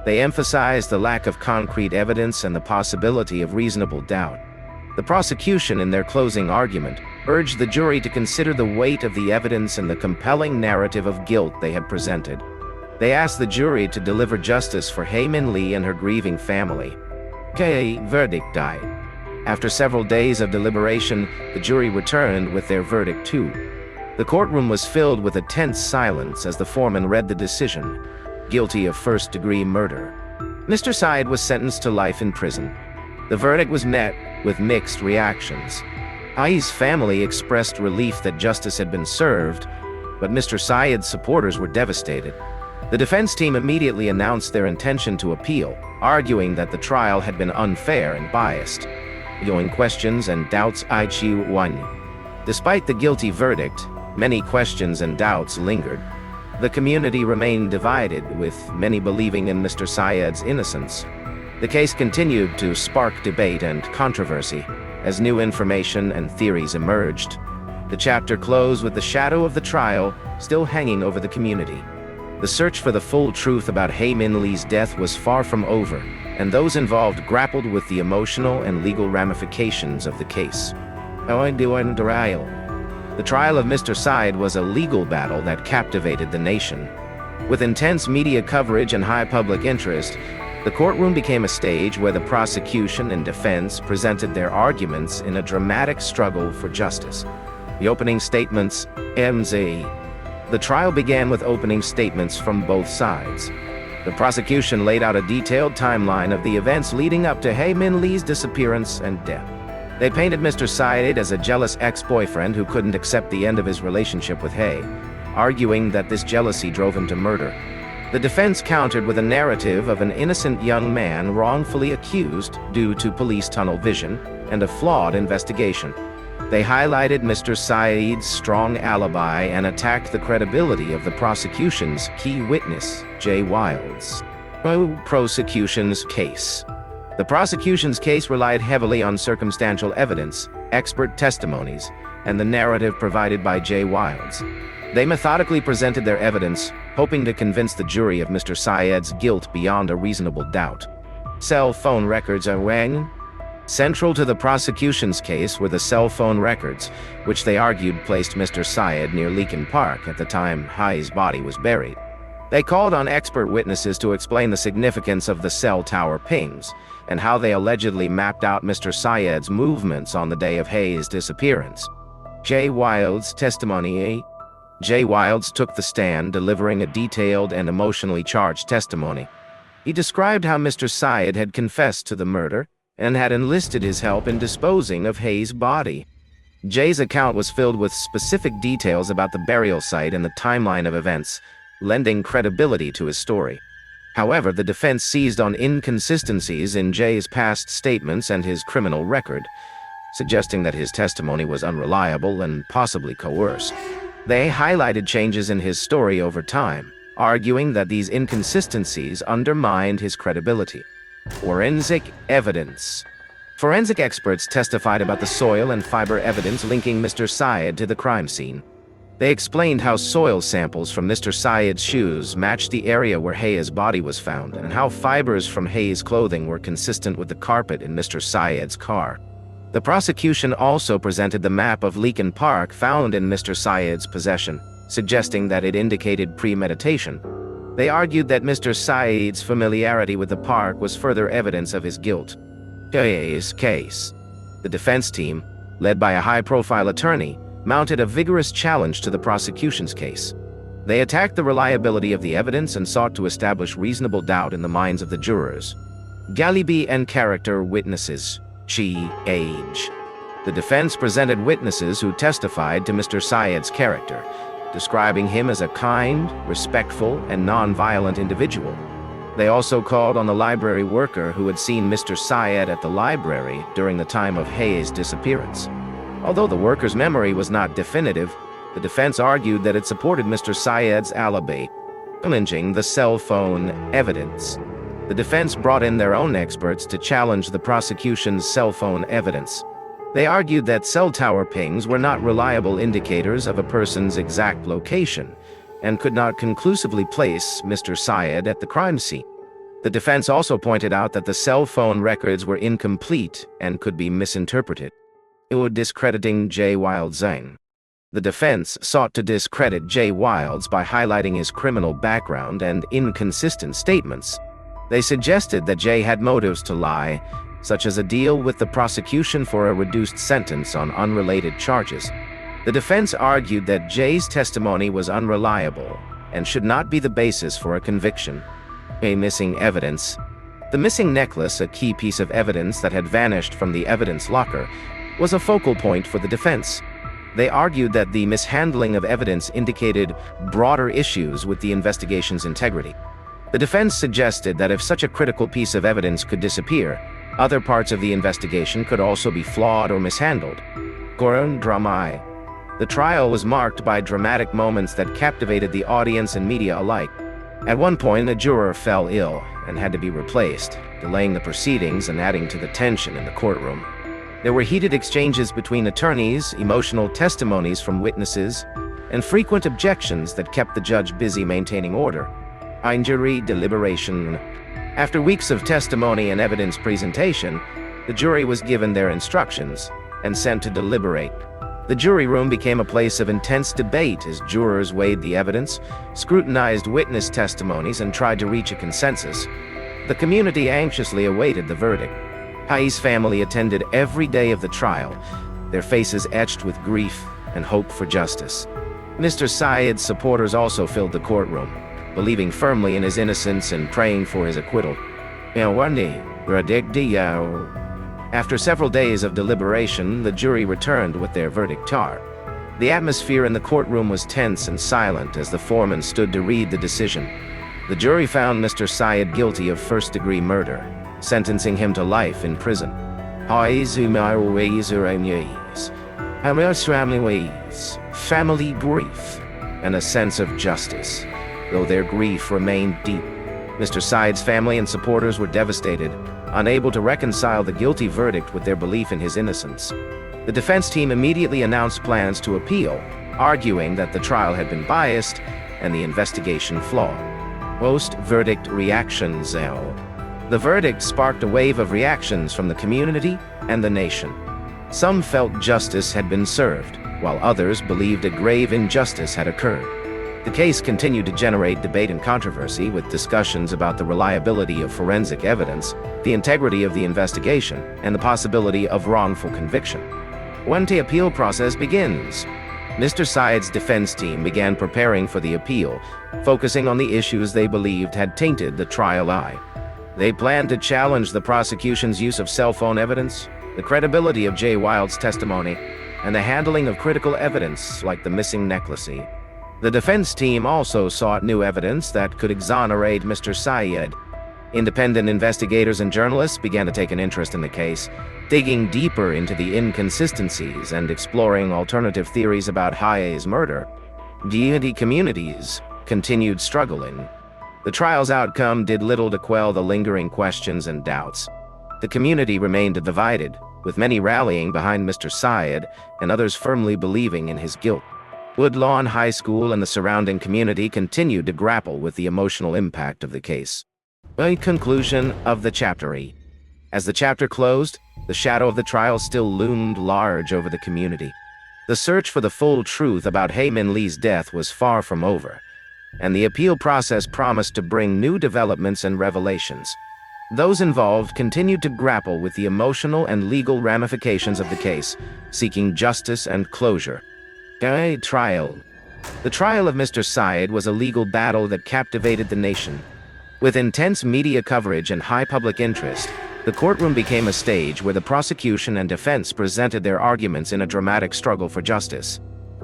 They emphasized the lack of concrete evidence and the possibility of reasonable doubt. The prosecution, in their closing argument, urged the jury to consider the weight of the evidence and the compelling narrative of guilt they had presented. They asked the jury to deliver justice for Hae Min Lee and her grieving family. The verdict died. After several days of deliberation, the jury returned with their verdict too. The courtroom was filled with a tense silence as the foreman read the decision: guilty of first-degree murder. Mr. Syed was sentenced to life in prison. The verdict was met with mixed reactions. Hae's family expressed relief that justice had been served, but Mr. Syed's supporters were devastated. The defense team immediately announced their intention to appeal, arguing that the trial had been unfair and biased. Going questions and doubts won. Despite the guilty verdict, many questions and doubts lingered. The community remained divided, with many believing in Mr. Syed's innocence. The case continued to spark debate and controversy as new information and theories emerged. The chapter closed with the shadow of the trial still hanging over the community. The search for the full truth about Hae Min Lee's death was far from over, and those involved grappled with the emotional and legal ramifications of the case. The trial of Mr. Syed was a legal battle that captivated the nation. With intense media coverage and high public interest, the courtroom became a stage where the prosecution and defense presented their arguments in a dramatic struggle for justice. The opening statements, MZ. The trial began with opening statements from both sides. The prosecution laid out a detailed timeline of the events leading up to Hae Min Lee's disappearance and death. They painted Mr. Syed as a jealous ex-boyfriend who couldn't accept the end of his relationship with Hae, arguing that this jealousy drove him to murder. The defense countered with a narrative of an innocent young man wrongfully accused due to police tunnel vision and a flawed investigation. They highlighted Mr. Syed's strong alibi and attacked the credibility of the prosecution's key witness, Jay Wilds. Prosecution's case. The prosecution's case relied heavily on circumstantial evidence, expert testimonies, and the narrative provided by Jay Wilds. They methodically presented their evidence, hoping to convince the jury of Mr. Syed's guilt beyond a reasonable doubt. Cell phone records are wang. Central to the prosecution's case were the cell phone records, which they argued placed Mr. Syed near Leakin Park at the time Hae's body was buried. They called on expert witnesses to explain the significance of the cell tower pings and how they allegedly mapped out Mr. Syed's movements on the day of Hae's disappearance. Jay Wilds' testimony. Jay Wilds took the stand, delivering a detailed and emotionally charged testimony. He described how Mr. Syed had confessed to the murder and had enlisted his help in disposing of Hae's body. Jay's account was filled with specific details about the burial site and the timeline of events, lending credibility to his story. However, the defense seized on inconsistencies in Jay's past statements and his criminal record, suggesting that his testimony was unreliable and possibly coerced. They highlighted changes in his story over time, arguing that these inconsistencies undermined his credibility. Forensic evidence. Forensic experts testified about the soil and fiber evidence linking Mr. Syed to the crime scene. They explained how soil samples from Mr. Syed's shoes matched the area where Hae's body was found, and how fibers from Hae's clothing were consistent with the carpet in Mr. Syed's car. The prosecution also presented the map of Leakin Park found in Mr. Syed's possession, suggesting that it indicated premeditation. They argued that Mr. Syed's familiarity with the park was further evidence of his guilt. Hae's case. The defense team, led by a high-profile attorney, mounted a vigorous challenge to the prosecution's case. They attacked the reliability of the evidence and sought to establish reasonable doubt in the minds of the jurors. Galibi and character witnesses. Age. The defense presented witnesses who testified to Mr. Syed's character, describing him as a kind, respectful, and non-violent individual. They also called on the library worker who had seen Mr. Syed at the library during the time of Hae's disappearance. Although the worker's memory was not definitive, the defense argued that it supported Mr. Syed's alibi, challenging the cell phone evidence. The defense brought in their own experts to challenge the prosecution's cell phone evidence. They argued that cell tower pings were not reliable indicators of a person's exact location and could not conclusively place Mr. Syed at the crime scene. The defense also pointed out that the cell phone records were incomplete and could be misinterpreted, discrediting Jay Wilds. The defense sought to discredit Jay Wilds by highlighting his criminal background and inconsistent statements. They suggested that Jay had motives to lie, such as a deal with the prosecution for a reduced sentence on unrelated charges. The defense argued that Jay's testimony was unreliable and should not be the basis for a conviction. Missing evidence. The missing necklace, a key piece of evidence that had vanished from the evidence locker, was a focal point for the defense. They argued that the mishandling of evidence indicated broader issues with the investigation's integrity. The defense suggested that if such a critical piece of evidence could disappear, other parts of the investigation could also be flawed or mishandled. Korean drama. The trial was marked by dramatic moments that captivated the audience and media alike. At one point, a juror fell ill and had to be replaced, delaying the proceedings and adding to the tension in the courtroom. There were heated exchanges between attorneys, emotional testimonies from witnesses, and frequent objections that kept the judge busy maintaining order. Jury deliberation. After weeks of testimony and evidence presentation, the jury was given their instructions and sent to deliberate. The jury room became a place of intense debate as jurors weighed the evidence, scrutinized witness testimonies, and tried to reach a consensus. The community anxiously awaited the verdict. Hae's family attended every day of the trial, their faces etched with grief and hope for justice. Mr. Syed's supporters also filled the courtroom, believing firmly in his innocence and praying for his acquittal. After several days of deliberation, the jury returned with their verdict. The atmosphere in the courtroom was tense and silent as the foreman stood to read the decision. The jury found Mr. Syed guilty of first-degree murder, sentencing him to life in prison. Family grief and a sense of justice, though their grief remained deep. Mr. Syed's family and supporters were devastated, unable to reconcile the guilty verdict with their belief in his innocence. The defense team immediately announced plans to appeal, arguing that the trial had been biased and the investigation flawed. Post-verdict reactions. The verdict sparked a wave of reactions from the community and the nation. Some felt justice had been served, while others believed a grave injustice had occurred. The case continued to generate debate and controversy, with discussions about the reliability of forensic evidence, the integrity of the investigation, and the possibility of wrongful conviction. When the appeal process begins, Mr. Syed's defense team began preparing for the appeal, focusing on the issues they believed had tainted the trial. They planned to challenge the prosecution's use of cell phone evidence, the credibility of Jay Wilds' testimony, and the handling of critical evidence like the missing necklace. The defense team also sought new evidence that could exonerate Mr. Syed. Independent investigators and journalists began to take an interest in the case, digging deeper into the inconsistencies and exploring alternative theories about Hae's murder. The communities continued struggling. The trial's outcome did little to quell the lingering questions and doubts. The community remained divided, with many rallying behind Mr. Syed and others firmly believing in his guilt. Woodlawn High School and the surrounding community continued to grapple with the emotional impact of the case. A conclusion of the chapter. As the chapter closed, the shadow of the trial still loomed large over the community. The search for the full truth about Hae Min Lee's death was far from over, and the appeal process promised to bring new developments and revelations. Those involved continued to grapple with the emotional and legal ramifications of the case, seeking justice and closure. Trial. The trial of Mr. Syed was a legal battle that captivated the nation. With intense media coverage and high public interest, the courtroom became a stage where the prosecution and defense presented their arguments in a dramatic struggle for justice.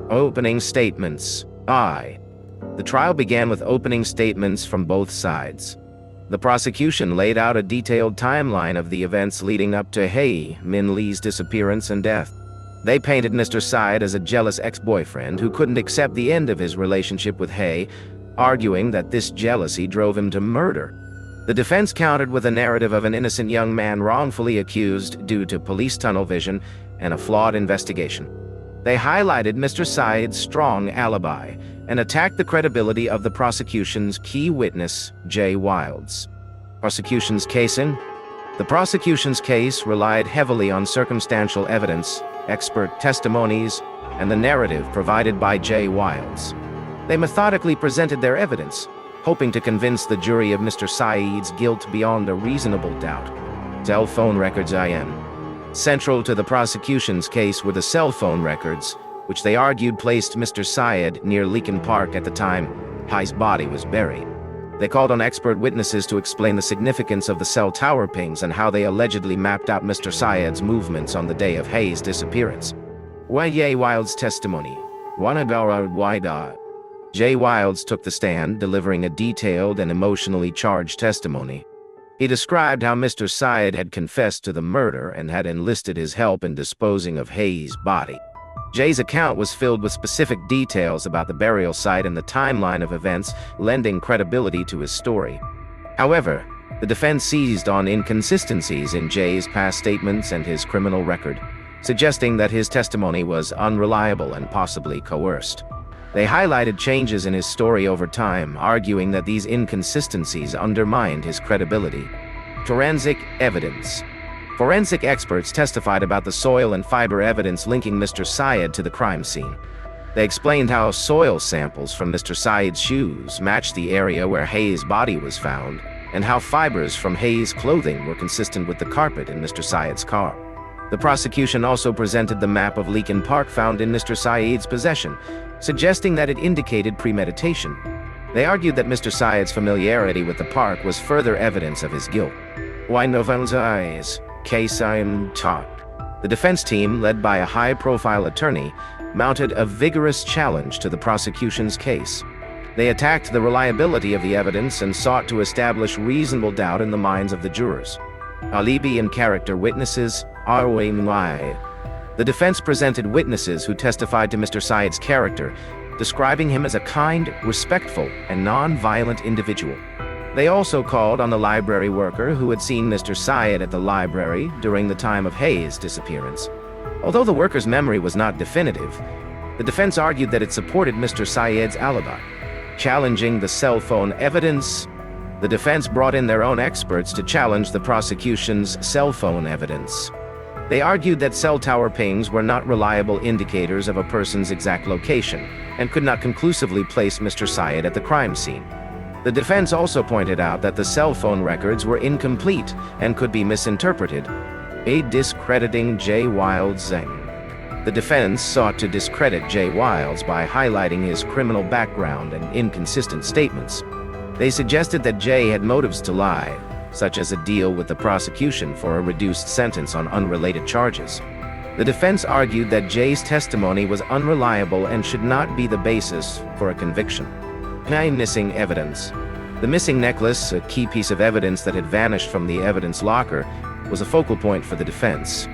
Opening statements. The trial began with opening statements from both sides. The prosecution laid out a detailed timeline of the events leading up to Hae Min Lee's disappearance and death. They painted Mr. Syed as a jealous ex-boyfriend who couldn't accept the end of his relationship with Hae, arguing that this jealousy drove him to murder. The defense countered with a narrative of an innocent young man wrongfully accused due to police tunnel vision and a flawed investigation. They highlighted Mr. Syed's strong alibi and attacked the credibility of the prosecution's key witness, Jay Wilds. Prosecution's casing. The prosecution's case relied heavily on circumstantial evidence, expert testimonies, and the narrative provided by Jay Wilds. They methodically presented their evidence, hoping to convince the jury of Mr. Syed's guilt beyond a reasonable doubt. Cell phone records IN. Central to the prosecution's case were the cell phone records, which they argued placed Mr. Syed near Leakin Park at the time Hae's body was buried. They called on expert witnesses to explain the significance of the cell tower pings and how they allegedly mapped out Mr. Syed's movements on the day of Hae's disappearance. Jay Wilds' testimony. Jay Wilds took the stand, delivering a detailed and emotionally charged testimony. He described how Mr. Syed had confessed to the murder and had enlisted his help in disposing of Hae's body. Jay's account was filled with specific details about the burial site and the timeline of events, lending credibility to his story. However, the defense seized on inconsistencies in Jay's past statements and his criminal record, suggesting that his testimony was unreliable and possibly coerced. They highlighted changes in his story over time, arguing that these inconsistencies undermined his credibility. Forensic evidence. Forensic experts testified about the soil and fiber evidence linking Mr. Syed to the crime scene. They explained how soil samples from Mr. Syed's shoes matched the area where Hae's body was found, and how fibers from Hae's clothing were consistent with the carpet in Mr. Syed's car. The prosecution also presented the map of Leakin Park found in Mr. Syed's possession, suggesting that it indicated premeditation. They argued that Mr. Syed's familiarity with the park was further evidence of his guilt. The defense team, led by a high-profile attorney, mounted a vigorous challenge to the prosecution's case. They attacked the reliability of the evidence and sought to establish reasonable doubt in the minds of the jurors. Alibi and character witnesses. The defense presented witnesses who testified to Mr. Syed's character, describing him as a kind, respectful, and non-violent individual. They also called on the library worker who had seen Mr. Syed at the library during the time of Hae's disappearance. Although the worker's memory was not definitive, the defense argued that it supported Mr. Syed's alibi. Challenging the cell phone evidence, the defense brought in their own experts to challenge the prosecution's cell phone evidence. They argued that cell tower pings were not reliable indicators of a person's exact location and could not conclusively place Mr. Syed at the crime scene. The defense also pointed out that the cell phone records were incomplete and could be misinterpreted, discrediting Jay Wilds. The defense sought to discredit Jay Wilds by highlighting his criminal background and inconsistent statements. They suggested that Jay had motives to lie, such as a deal with the prosecution for a reduced sentence on unrelated charges. The defense argued that Jay's testimony was unreliable and should not be the basis for a conviction. Missing evidence. The missing necklace, a key piece of evidence that had vanished from the evidence locker, was a focal point for the defense.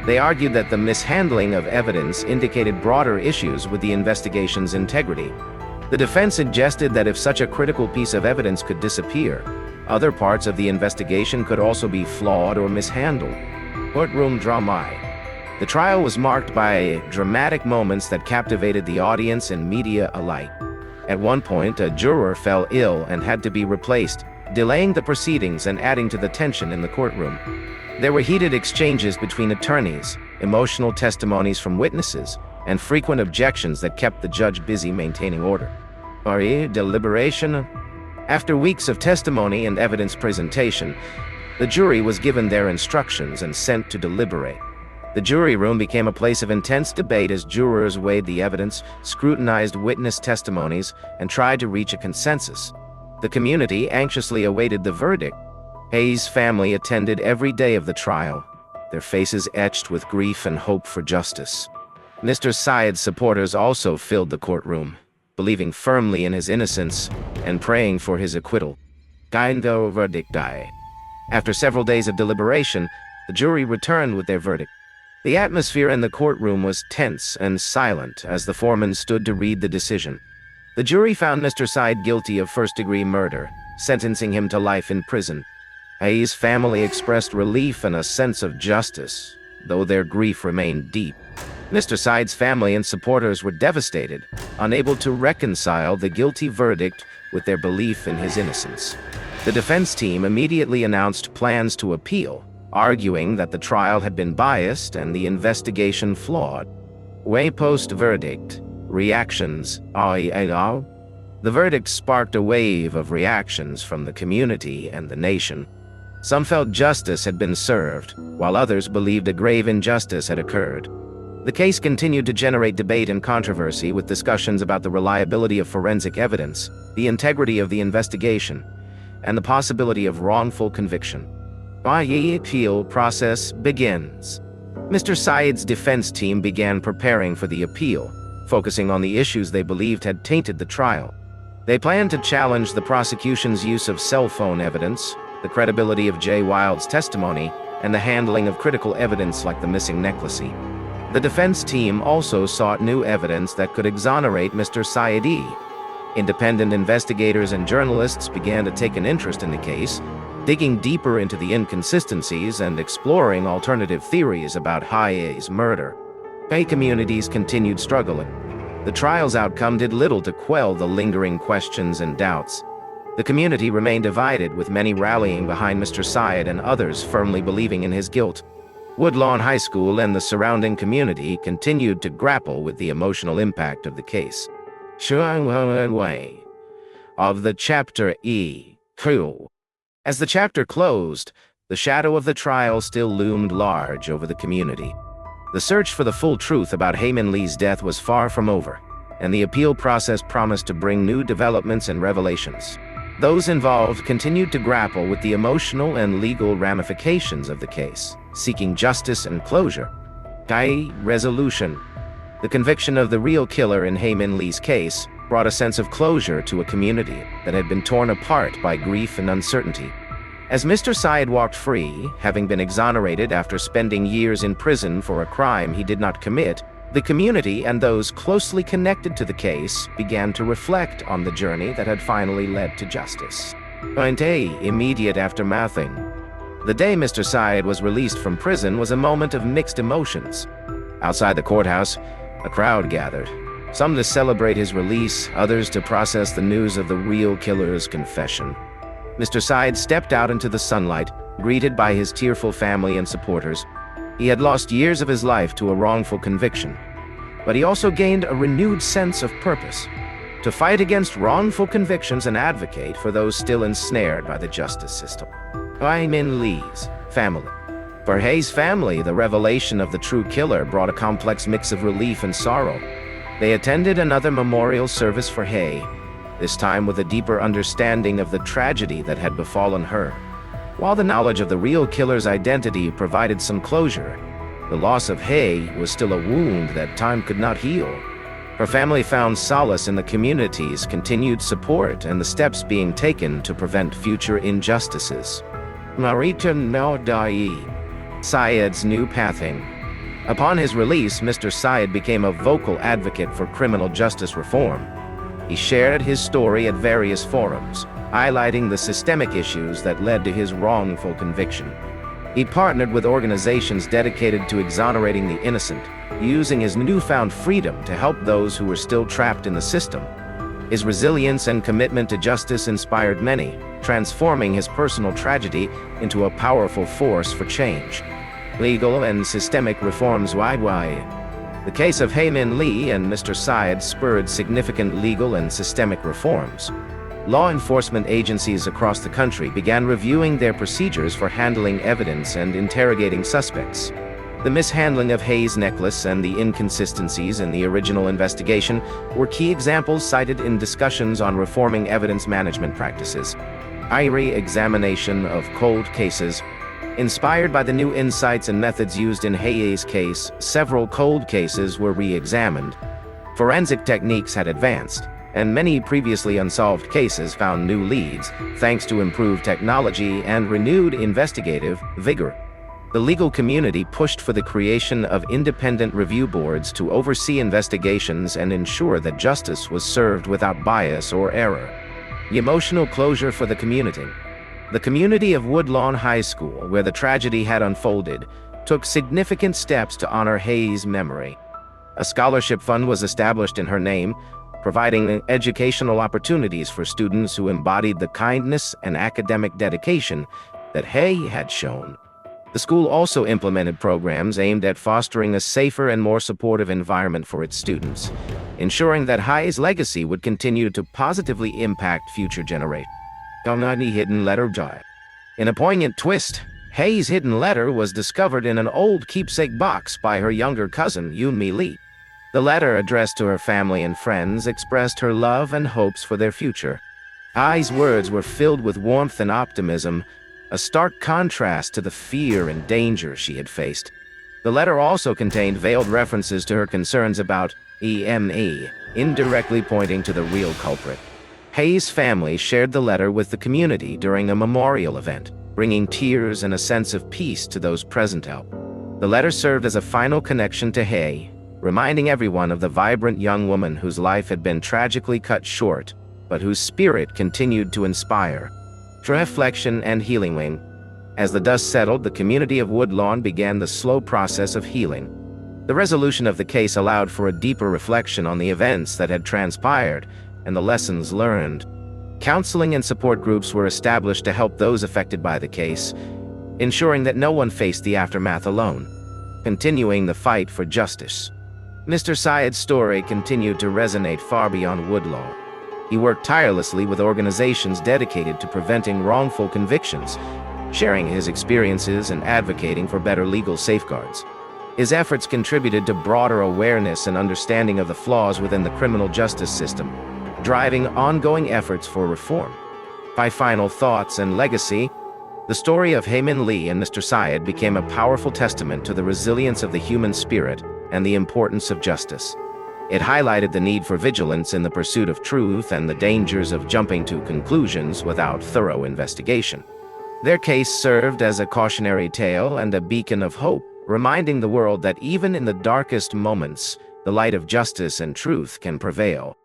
They argued that the mishandling of evidence indicated broader issues with the investigation's integrity. The defense suggested that if such a critical piece of evidence could disappear, other parts of the investigation could also be flawed or mishandled. Courtroom drama. The trial was marked by dramatic moments that captivated the audience and media alike. At one point, a juror fell ill and had to be replaced, delaying the proceedings and adding to the tension in the courtroom. There were heated exchanges between attorneys, emotional testimonies from witnesses, and frequent objections that kept the judge busy maintaining order. Deliberation. After weeks of testimony and evidence presentation, the jury was given their instructions and sent to deliberate. The jury room became a place of intense debate as jurors weighed the evidence, scrutinized witness testimonies, and tried to reach a consensus. The community anxiously awaited the verdict. Hae's family attended every day of the trial, their faces etched with grief and hope for justice. Mr. Syed's supporters also filled the courtroom, believing firmly in his innocence and praying for his acquittal. Verdict. After several days of deliberation, the jury returned with their verdict. The atmosphere in the courtroom was tense and silent as the foreman stood to read the decision. The jury found Mr. Syed guilty of first-degree murder, sentencing him to life in prison. Hae's family expressed relief and a sense of justice, though their grief remained deep. Mr. Syed's family and supporters were devastated, unable to reconcile the guilty verdict with their belief in his innocence. The defense team immediately announced plans to appeal, arguing that the trial had been biased and the investigation flawed. Way post-verdict. Reactions. The verdict sparked a wave of reactions from the community and the nation. Some felt justice had been served, while others believed a grave injustice had occurred. The case continued to generate debate and controversy, with discussions about the reliability of forensic evidence, the integrity of the investigation, and the possibility of wrongful conviction. The appeal process begins. Mr. Syed's defense team began preparing for the appeal, focusing on the issues they believed had tainted the trial. They planned to challenge the prosecution's use of cell phone evidence, the credibility of Jay Wilde's testimony, and the handling of critical evidence like the missing necklace. The defense team also sought new evidence that could exonerate Mr. Syed. Independent investigators and journalists began to take an interest in the case, digging deeper into the inconsistencies and exploring alternative theories about Hae's murder. Hae communities continued struggling. The trial's outcome did little to quell the lingering questions and doubts. The community remained divided, with many rallying behind Mr. Syed and others firmly believing in his guilt. Woodlawn High School and the surrounding community continued to grapple with the emotional impact of the case. Of the Chapter E. As the chapter closed, the shadow of the trial still loomed large over the community. The search for the full truth about Hae Min Lee's death was far from over, and the appeal process promised to bring new developments and revelations. Those involved continued to grapple with the emotional and legal ramifications of the case, seeking justice and closure. Resolution. The conviction of the real killer in Hae Min Lee's case brought a sense of closure to a community that had been torn apart by grief and uncertainty. As Mr. Syed walked free, having been exonerated after spending years in prison for a crime he did not commit, the community and those closely connected to the case began to reflect on the journey that had finally led to justice. Immediate aftermathing. The day Mr. Syed was released from prison was a moment of mixed emotions. Outside the courthouse, a crowd gathered, some to celebrate his release, others to process the news of the real killer's confession. Mr. Syed stepped out into the sunlight, greeted by his tearful family and supporters. He had lost years of his life to a wrongful conviction, but he also gained a renewed sense of purpose, to fight against wrongful convictions and advocate for those still ensnared by the justice system. Hae Min Lee's family. For Hae's family, the revelation of the true killer brought a complex mix of relief and sorrow. They attended another memorial service for Hae, this time with a deeper understanding of the tragedy that had befallen her. While the knowledge of the real killer's identity provided some closure, the loss of Hae was still a wound that time could not heal. Her family found solace in the community's continued support and the steps being taken to prevent future injustices. Syed's new pathing. Upon his release, Mr. Syed became a vocal advocate for criminal justice reform. He shared his story at various forums, highlighting the systemic issues that led to his wrongful conviction. He partnered with organizations dedicated to exonerating the innocent, using his newfound freedom to help those who were still trapped in the system. His resilience and commitment to justice inspired many, transforming his personal tragedy into a powerful force for change. Legal and systemic reforms worldwide. The case of Hae Min Lee and Mr. Syed spurred significant legal and systemic reforms. Law enforcement agencies across the country began reviewing their procedures for handling evidence and interrogating suspects. The mishandling of Hae's necklace and the inconsistencies in the original investigation were key examples cited in discussions on reforming evidence management practices. Re-examination of cold cases. Inspired by the new insights and methods used in Hae's case, several cold cases were re-examined. Forensic techniques had advanced, and many previously unsolved cases found new leads, thanks to improved technology and renewed investigative vigor. The legal community pushed for the creation of independent review boards to oversee investigations and ensure that justice was served without bias or error. Emotional closure for the community. The community of Woodlawn High School, where the tragedy had unfolded, took significant steps to honor Hae's memory. A scholarship fund was established in her name, providing educational opportunities for students who embodied the kindness and academic dedication that Hae had shown. The school also implemented programs aimed at fostering a safer and more supportive environment for its students, ensuring that Hae's legacy would continue to positively impact future generations. Hidden letter Jai. In a poignant twist, Hae's hidden letter was discovered in an old keepsake box by her younger cousin, Hae Min Lee. The letter, addressed to her family and friends, expressed her love and hopes for their future. Hae's words were filled with warmth and optimism, a stark contrast to the fear and danger she had faced. The letter also contained veiled references to her concerns about EME, indirectly pointing to the real culprit. Hae's family shared the letter with the community during a memorial event, bringing tears and a sense of peace to those present. The letter served as a final connection to Hae, reminding everyone of the vibrant young woman whose life had been tragically cut short, but whose spirit continued to inspire. Reflection and healing. As the dust settled, the community of Woodlawn began the slow process of healing. The resolution of the case allowed for a deeper reflection on the events that had transpired and the lessons learned. Counseling and support groups were established to help those affected by the case, ensuring that no one faced the aftermath alone. Continuing the fight for justice. Mr. Syed's story continued to resonate far beyond Woodlawn. He worked tirelessly with organizations dedicated to preventing wrongful convictions, sharing his experiences and advocating for better legal safeguards. His efforts contributed to broader awareness and understanding of the flaws within the criminal justice system, driving ongoing efforts for reform. By final thoughts and legacy, the story of Hae Min Lee and Mr. Syed became a powerful testament to the resilience of the human spirit and the importance of justice. It highlighted the need for vigilance in the pursuit of truth and the dangers of jumping to conclusions without thorough investigation. Their case served as a cautionary tale and a beacon of hope, reminding the world that even in the darkest moments, the light of justice and truth can prevail.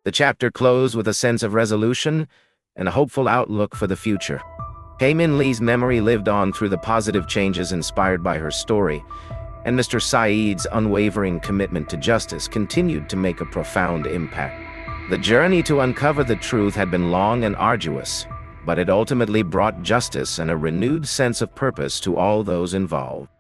The chapter closed with a sense of resolution and a hopeful outlook for the future. Hae Min Lee's memory lived on through the positive changes inspired by her story, and Mr. Syed's unwavering commitment to justice continued to make a profound impact. The journey to uncover the truth had been long and arduous, but it ultimately brought justice and a renewed sense of purpose to all those involved.